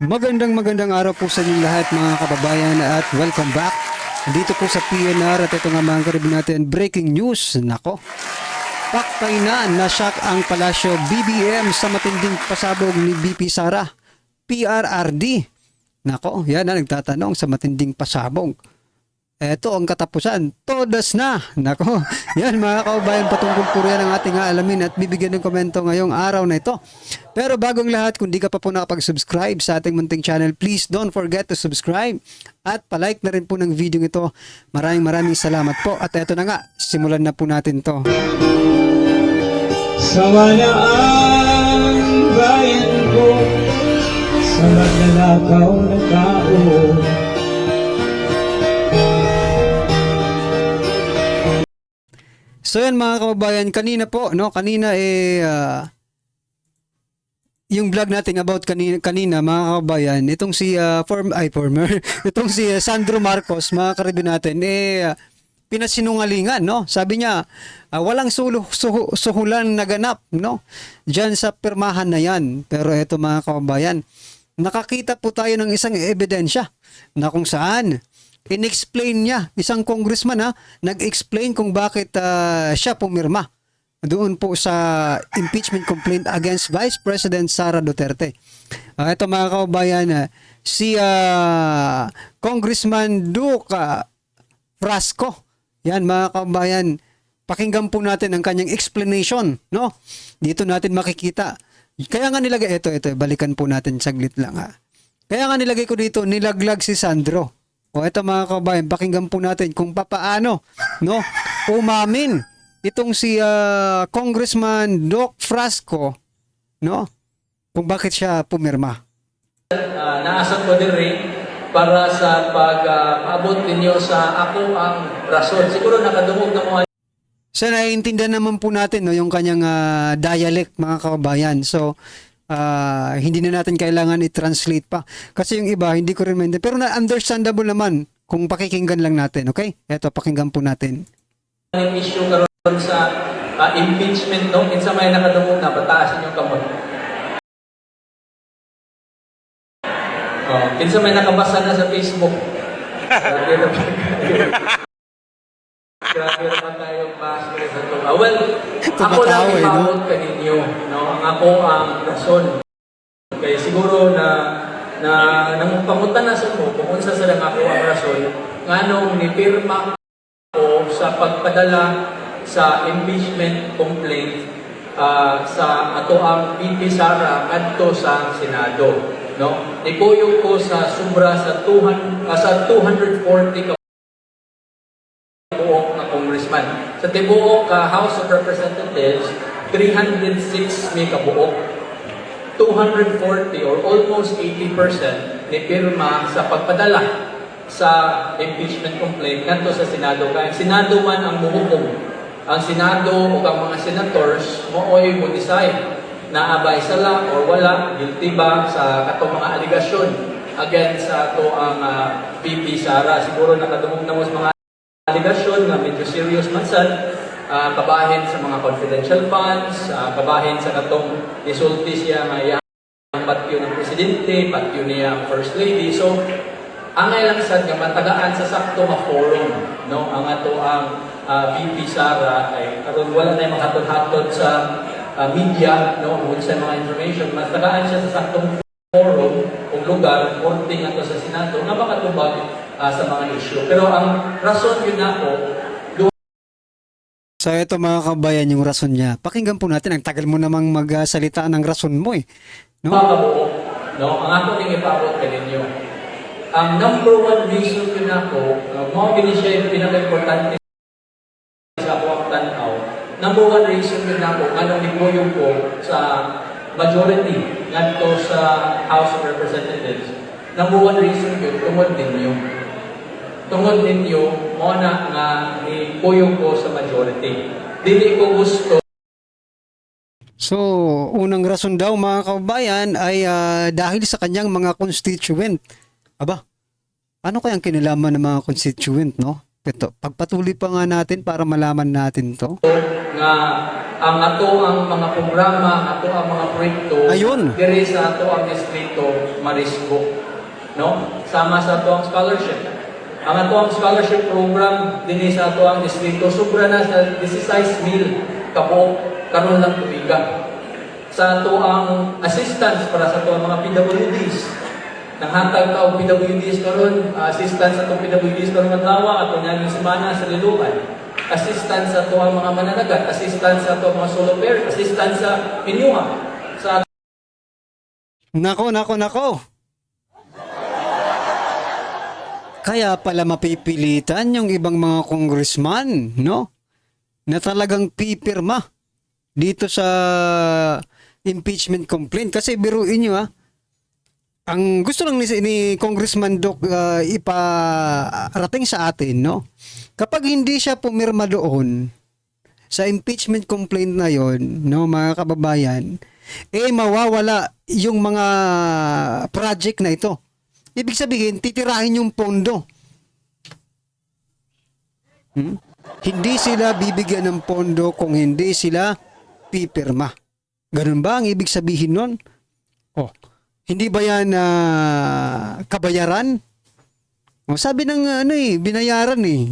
Magandang araw po sa inyong lahat mga kababayan at welcome back. Dito po sa PNR at ito nga mga karibin natin breaking news. Nako, paktay na nasyak ang Palasyo BBM sa matinding pasabog ni BP Sara, PRRD. Nako, yan na nagtatanong sa matinding pasabog. Eto ang katapusan, todas na. Nako, yan mga kaubayan, patungkol po yan ang ating aalamin at bibigyan ng komento ngayong araw na ito. Pero bagong lahat, kung di ka pa po nakapag-subscribe sa ating munting channel, please don't forget to subscribe at palike na rin po ng video ito. Maraming salamat po. At eto na nga, simulan na po natin to. Sawa na ang bayan ko sa magnanakaw na tao. So yan mga kababayan, kanina po, no? Kanina yung vlog natin about kanina mga kababayan, itong si former itong si Sandro Marcos, mga karibin natin, pinasinungalingan, no? Sabi niya, walang suhulan naganap, no? Diyan sa pirmahan na yan. Pero eto mga kababayan, nakakita po tayo ng isang ebidensya na kung saan in-explain niya, isang congressman nag-explain kung bakit siya pumirma doon po sa impeachment complaint against Vice President Sara Duterte. Ito mga kaubayan, si Congressman Duke Frasco. Yan mga kaubayan, pakinggan po natin ang kanyang explanation, no? Dito natin makikita. Kaya nga nilagay, ito, balikan po natin saglit lang Kaya nga nilagay ko dito, nilaglag si Sandro. O ito mga kabayan, pakinggan po natin kung papaano, no, umamin itong si Congressman Doc Frasco, no, kung bakit siya pumirma. Naasam ko din rin para sa pag-abot ninyo sa ako ang rason. Siguro nakadungog na mga. So naiintindihan naman po natin, no, yung kanyang dialect mga kababayan. So hindi na natin kailangan i-translate pa. Kasi yung iba, hindi ko rin maintindihan. Pero na-understandable naman kung pakikinggan lang natin. Okay? Eto, pakinggan po natin. Yung issue karon sa impeachment, no? Minsan may nakadungog na, pataasin yung kamot. Minsan may nakabasa na sa Facebook. Grabe naman tayong basket sa ito. Well, ako lang ipawag ka ninyo. No? Ako ang rason. Kaya siguro na nang pangutan na sa mo, kung unsa sa lang ako ang rason, nganong nipirma ko sa pagpadala sa impeachment complaint sa ato ang BP Sara kadto sa Senado. No? Nipuyog ko sa sobra sa 240 congressman. Sa tibuok House of Representatives, 306 may kabuok. 240 or almost 80% ni pirma sa pagpadala sa impeachment complaint ngadto sa Senado. Kaya Senado man ang muhukom. Ang Senado o ang mga senators mooy mo decide na abay sala or wala, guilty ba sa katong mga aligasyon against sa to ang BP Sara. Siguro nakadungog na mo sa mga aligasyon nga medyo serious man sad, kabahin sa mga confidential funds, kabahin sa katong nisulti siya nga ang patyo ng presidente, patyo niya ang first lady. So, angay lang sad nga matagaan sa sakto nga forum, no? Ang ato ang BP Sara ay karon wala na makahatod sa media, no? Kung sa mga information, matagaan siya sa saktong forum o lugar, korte nga to sa Senado, nga makatubag sa mga issue. Pero ang rason yun ako. So ito mga kabayan, yung rason niya. Pakinggan po natin, ang tagal mo namang magsalita ng rason mo No? Pakabuo. No? Ang ako ning ipabot ka ninyo. Ang number one reason yun ako, mga siya yung pinaka-importante sa ako ang tanaw. Number one reason yun ako, anong nipuyong ko sa majority ngadto sa House of Representatives. Number one reason yun, tungod ninyo. Tungod ninyo, mo na nga ipuyong ko sa majority. Dili ko gusto. So, unang rason daw mga kababayan ay dahil sa kanyang mga constituent. Aba, ano kayang kinalaman ng mga constituent, no? Ito, pagpatuloy pa nga natin para malaman natin to. Nga ang ato ang mga programa, ang ato ang mga proyekto Ayun. diri sa ato ang distrito Marisco, no? Sama sa ato ang scholarship. Ang ato ang scholarship program dinhi sa ato ang distrito sobra na sa 16,000 kabuok karon lang tuiga. Sa ato ang assistance para sa ato ang mga PWDs. Nanghatag ka og PWDs karon, assistance sa atong PWDs karon adlaw ato niya semana sa Liloan. Assistance sa ato ang mga mananagat, assistance sa ato ang mga solo parent, assistance sa inyuha. Sa Nako. Kaya pala mapipilitan yung ibang mga congressman, no? Na talagang pipirma dito sa impeachment complaint. Kasi biruin nyo, ang gusto lang ni Congressman Doc iparating sa atin, no? Kapag hindi siya pumirma doon sa impeachment complaint na yon, no, mga kababayan, mawawala yung mga project na ito. Ibig sabihin, titirahin yung pondo. Hindi sila bibigyan ng pondo kung hindi sila pipirma. Ganun ba ang ibig sabihin nun? Hindi ba yan kabayaran? Sabi ng binayaran eh.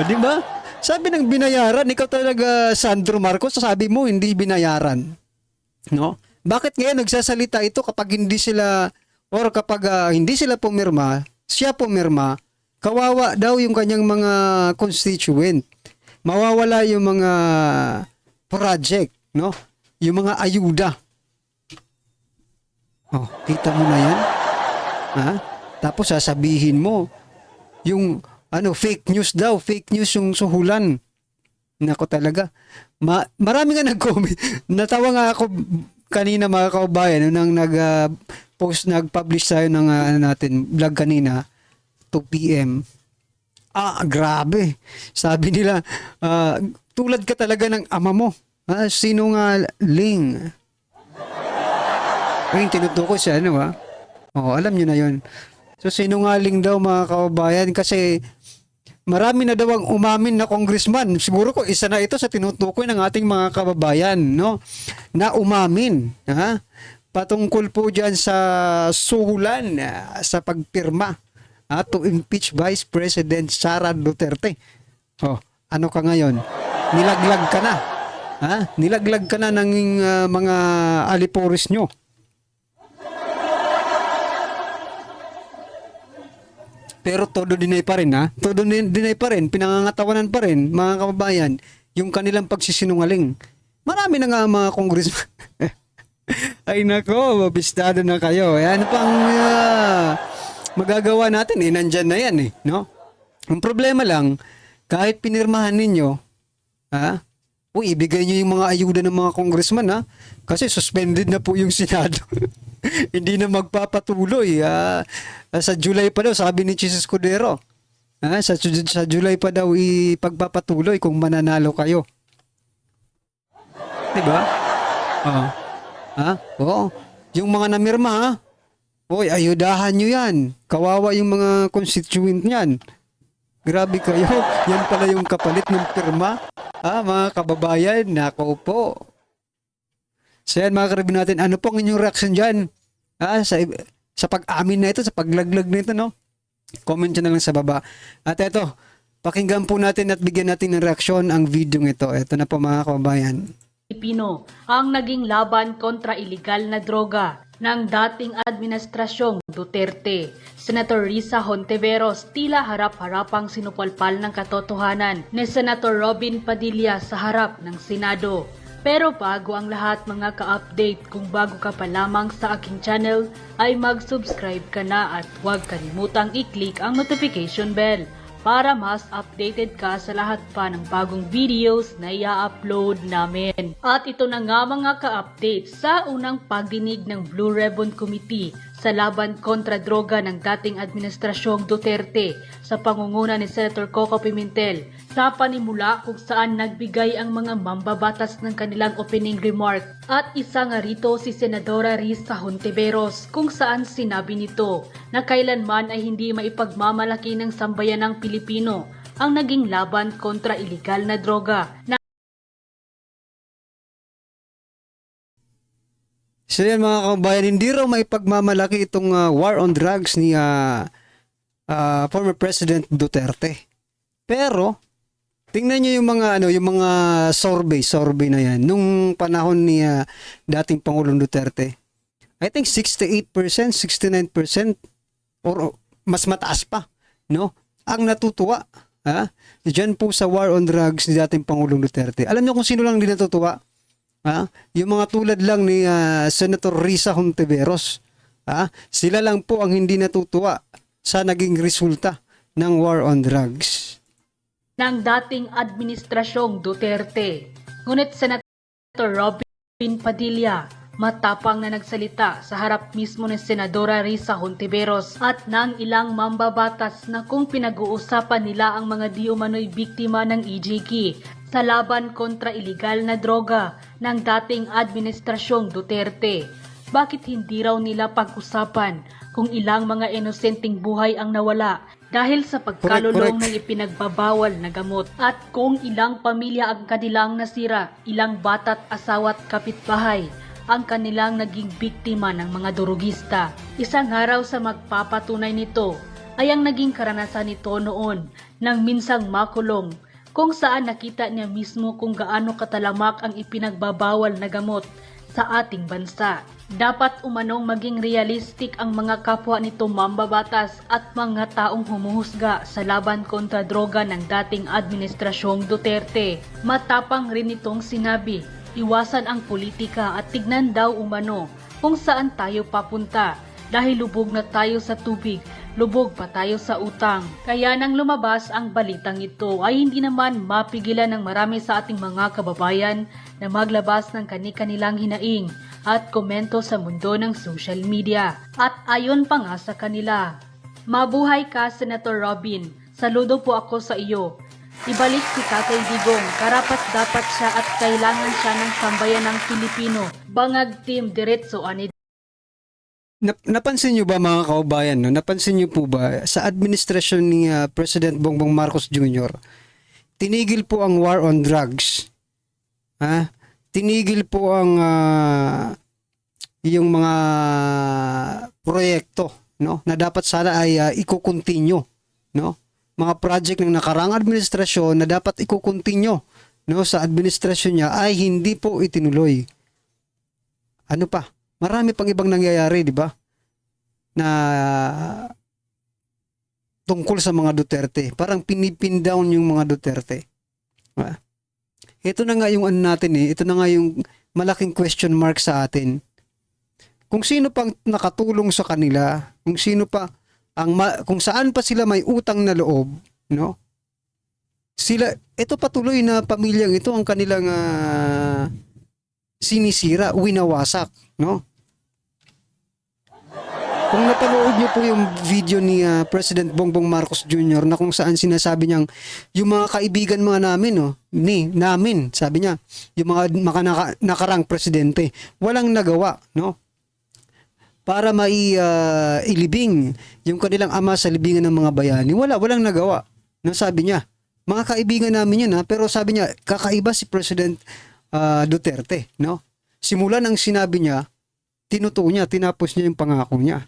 Di ba? Sabi ng binayaran, ikaw talaga Sandro Marcos, sabi mo hindi binayaran. No? Bakit ngayon nagsasalita ito kapag hindi sila or kapag hindi sila pumirma, siya pumirma, kawawa daw yung kanyang mga constituent. Mawawala yung mga project, no? Yung mga ayuda. Kita mo na yan? Tapos sasabihin mo yung fake news daw, fake news yung suhulan. Nako talaga. Marami nga nag-comment. Natawa nga ako kanina mga kaubayan nang nag-publish tayo ng natin vlog kanina 2 PM. Grabe. Sabi nila, tulad ka talaga ng ama mo. Sinungaling. Yung tinutukoy siya, alam nyo na yun. So, sinungaling daw mga kababayan kasi marami na daw ang umamin na congressman. Siguro ko isa na ito sa tinutukoy ng ating mga kababayan, no? Na umamin, patungkol po dyan sa suhulan sa pagpirma to impeach Vice President Sara Duterte. Ano ka ngayon? Nilaglag ka na. Nilaglag ka na ng mga aliporis nyo. Pero todo deny pa rin, Todo deny pa rin, pinangangatawanan pa rin, mga kababayan, yung kanilang pagsisinungaling. Marami na nga mga congressman. Ay nako, mabistado na kayo. Ano pang magagawa natin? Nandyan na yan, no? Ang problema lang, kahit pinirmahan ninyo, ibigay nyo yung mga ayuda ng mga congressman, kasi suspended na po yung Senado. Hindi na magpapatuloy. Sa July pa daw, sabi ni Chis Escudero. Sa July pa daw ipagpapatuloy kung mananalo kayo. Diba? Yung mga namirma, ayudahan nyo yan. Kawawa yung mga constituent nyan. Grabe kayo. Yan pala yung kapalit ng pirma. Mga kababayan, nako po. So yan mga karibin natin, ano pong inyong reaction dyan? Sa pag-amin na ito, sa paglaglag na ito, no? Comment nyo na lang sa baba. At eto, pakinggan po natin at bigyan natin ng reaksyon ang video ito. Ito na po mga kababayan. Pilipino ang naging laban kontra iligal na droga ng dating administrasyong Duterte. Senator Risa Hontiveros tila harap-harapang sinupalpal ng katotohanan ni Senator Robin Padilla sa harap ng Senado. Pero bago ang lahat mga ka-update, kung bago ka pa lamang sa aking channel ay mag-subscribe ka na at huwag kalimutang i-click ang notification bell para mas updated ka sa lahat pa ng bagong videos na i-upload namin. At ito na nga mga ka-update sa unang pagdinig ng Blue Ribbon Committee sa laban kontra droga ng dating administrasyong Duterte sa pangunguna ni Senator Coco Pimentel sa panimula kung saan nagbigay ang mga mambabatas ng kanilang opening remark. At isa nga rito si Senadora Risa Hontiveros kung saan sinabi nito na kailanman ay hindi maipagmamalaki ng sambayanang Pilipino ang naging laban kontra iligal na droga na So yan mga kababayan, hindi raw may pagmamalaki itong war on drugs ni former President Duterte. Pero tingnan niyo yung mga survey na yan nung panahon ni dating Pangulong Duterte. I think 68%, 69% or mas mataas pa, no? Ang natutuwa, diyan po sa war on drugs ni dating Pangulong Duterte. Alam niyo kung sino lang hindi natutuwa? Yung mga tulad lang ni Senator Risa Hontiveros. Sila lang po ang hindi natutuwa sa naging resulta ng war on drugs ng dating administrasyong Duterte. Ngunit Senator Robin Padilla matapang na nagsalita sa harap mismo ni Senadora Risa Hontiveros at ng ilang mambabatas na kung pinag-uusapan nila ang mga di umano'y biktima ng EJK sa laban kontra iligal na droga ng dating administrasyong Duterte. Bakit hindi raw nila pag-usapan kung ilang mga inosenteng buhay ang nawala dahil sa pagkalulong ng ipinagbabawal na gamot at kung ilang pamilya ang kanilang nasira, ilang bata't asawa't kapitbahay ang kanilang naging biktima ng mga durugista. Isang araw sa magpapatunay nito ay ang naging karanasan nito noon nang minsang makulong kung saan nakita niya mismo kung gaano katalamak ang ipinagbabawal na gamot sa ating bansa. Dapat umanong maging realistic ang mga kapwa nito mambabatas at mga taong humuhusga sa laban kontra droga ng dating administrasyong Duterte. Matapang rin itong sinabi, iwasan ang politika at tignan daw umano kung saan tayo papunta dahil lubog na tayo sa tubig, lubog pa tayo sa utang. Kaya nang lumabas ang balitang ito ay hindi naman mapigilan ng marami sa ating mga kababayan na maglabas ng kani-kanilang hinaing at komento sa mundo ng social media. At ayon pa nga sa kanila, mabuhay ka Senator Robin, saludo po ako sa iyo. Ibalik si Tatay Digong, karapat dapat siya at kailangan siya ng sambayan ng Pilipino. Bangag Team Diretso ani. Napansin niyo ba mga kaubayan, no? Napansin niyo po ba sa administrasyon ni President Bongbong Marcos Jr., tinigil po ang war on drugs. Tinigil po ang yung mga proyekto, no, na dapat sana ay iko-continue, no? Mga project ng nakarang administrasyon na dapat iko-continue, no, sa administrasyon niya ay hindi po itinuloy. Ano pa? Marami pang ibang nangyayari, di ba? Na tungkol sa mga Duterte. Parang pinipin down yung mga Duterte. Ito na nga yung ano natin ito na nga yung malaking question mark sa atin. Kung sino pang nakatulong sa kanila, kung sino pa kung saan pa sila may utang na loob, no? Ito patuloy na pamilyang ito ang kanilang sinisira, winawasak, no? Kung napanood niyo po yung video ni President Bongbong Marcos Jr. na kung saan sinasabi niyang yung mga kaibigan namin, no, namin, sabi niya, yung mga nakarang presidente, walang nagawa, no? Para ilibing yung kanilang ama sa libingan ng mga bayani. Walang nagawa. No, sabi niya, mga kaibigan namin yun, pero sabi niya, kakaiba si President Duterte, no? Simula nang sinabi niya, tinutuo niya, tinapos niya yung pangako niya.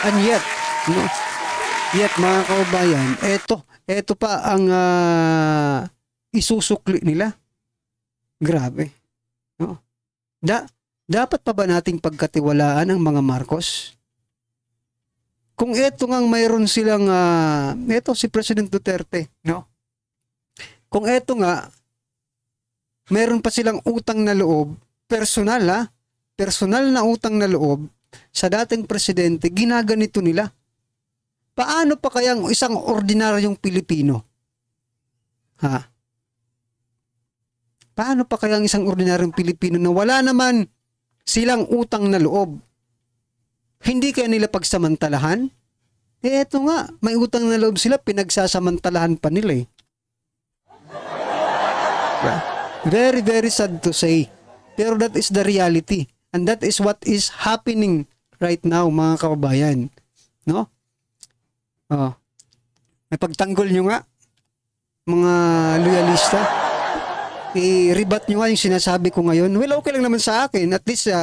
And yet, no? Yet mga kaubayan, eto pa ang isusukli nila. Grabe. No? Dapat pa ba nating pagkatiwalaan ang mga Marcos? Kung eto ngang mayroon silang eto si President Duterte, no? Kung eto nga mayroon pa silang utang na loob, personal na utang na loob sa dating presidente, ginaganito nila. Paano pa kayang isang ordinaryong Pilipino? Paano pa kayang isang ordinaryong Pilipino na wala naman silang utang na loob? Hindi kaya nila pagsamantalahan? Eto nga, may utang na loob sila, pinagsasamantalahan pa nila eh. Very, very sad to say. Pero that is the reality. And that is what is happening right now, mga kababayan. No? Ay pagtanggol nyo nga, mga loyalista. I-rebut nyo nga yung sinasabi ko ngayon. Well, okay lang naman sa akin. At least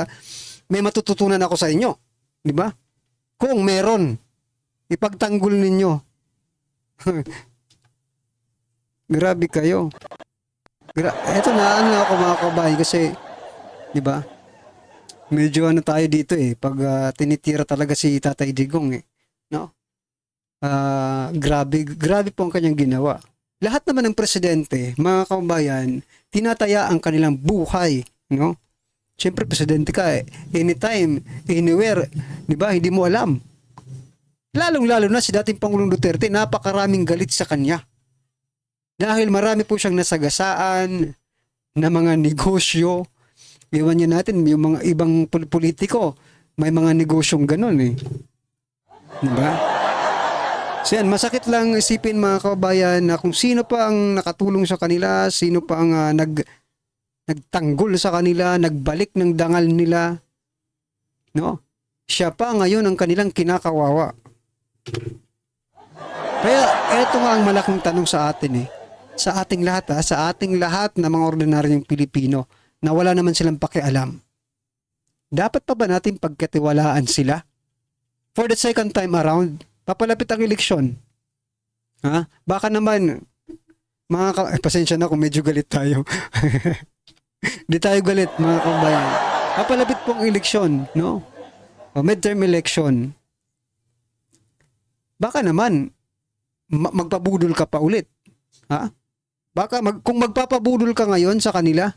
may matututunan ako sa inyo. Di ba? Kung meron, ipagtanggol ninyo. Grabe kayo. Eto na ano ako mga kabahay kasi, di ba? Medyo ano tayo dito pag tinitira talaga si Tatay Digong no? Grabe po ang kanyang ginawa. Lahat naman ng presidente, mga kababayan, tinataya ang kanilang buhay, no? Siyempre presidente ka anytime, anywhere, di ba? Hindi mo alam. Lalong-lalo na si dating Pangulong Duterte, napakaraming galit sa kanya. Dahil marami po siyang nasagasaan na mga negosyo. Iwan niya natin, yung mga ibang politiko, may mga negosyong ganun Diba? So yan, masakit lang isipin mga kababayan na kung sino pa ang nakatulong sa kanila, sino pa ang nagtanggol sa kanila, nagbalik ng dangal nila. No? Siya pa ngayon ang kanilang kinakawawa. Kaya eto nga ang malaking tanong sa atin sa ating lahat sa ating lahat na mga ordinaryong Pilipino na wala naman silang pakialam. Dapat pa ba natin pagkatiwalaan sila? For the second time around, papalapit ang eleksyon. Baka naman, pasensya na kung medyo galit tayo. Di tayo galit mga kabayan. Papalapit po ang eleksyon, no? O midterm election. Baka naman, magpabudol ka pa ulit. Baka kung magpapabudol ka ngayon sa kanila,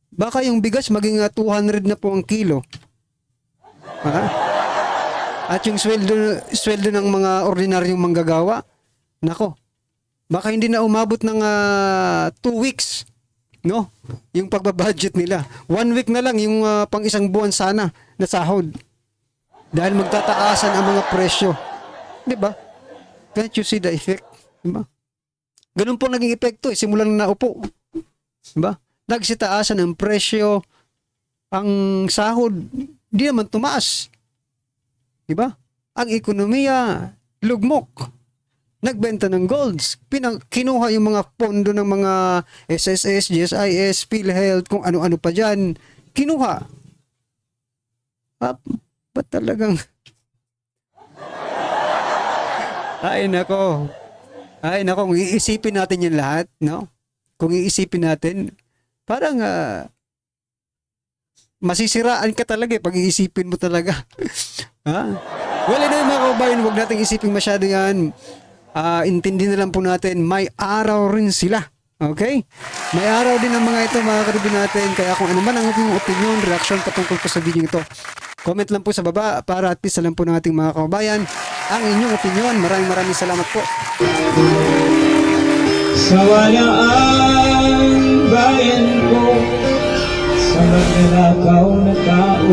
baka yung bigas maging 200 na po ang kilo. At yung sweldo ng mga ordinaryong manggagawa, nako, baka hindi na umabot ng 2 weeks, no? Yung pagbabudget nila. 1 week na lang yung pang isang buwan sana na sahod. Dahil magtataasan ang mga presyo. Di ba? Can't you see the effect? Di ba? Ganun po naging epekto simulan na naupo. Diba? Nagsitaasan ang presyo, ang sahod, di naman tumaas. Diba? Ang ekonomiya, lugmok. Nagbenta ng golds. Kinuha yung mga pondo ng mga SSS, GSIS, PhilHealth, kung ano-ano pa dyan. Kinuha. Ba't talagang... Ay, nako, kung iisipin natin yung lahat, no? Kung iisipin natin, parang masisiraan ka talaga pag iisipin mo talaga. Well, anyway mga kababayan, huwag natin isipin masyado yan. Intindihin na lang po natin, may araw rin sila. Okay? May araw din ang mga ito, mga karibin natin. Kaya kung ano man ang inyong opinion, reaction patungkol po sa video ito, comment lang po sa baba para at least alam po ng ating mga kababayan ang inyong opinion. Maraming salamat po. Sa walang bayan ko, sa magnanakaw na tao,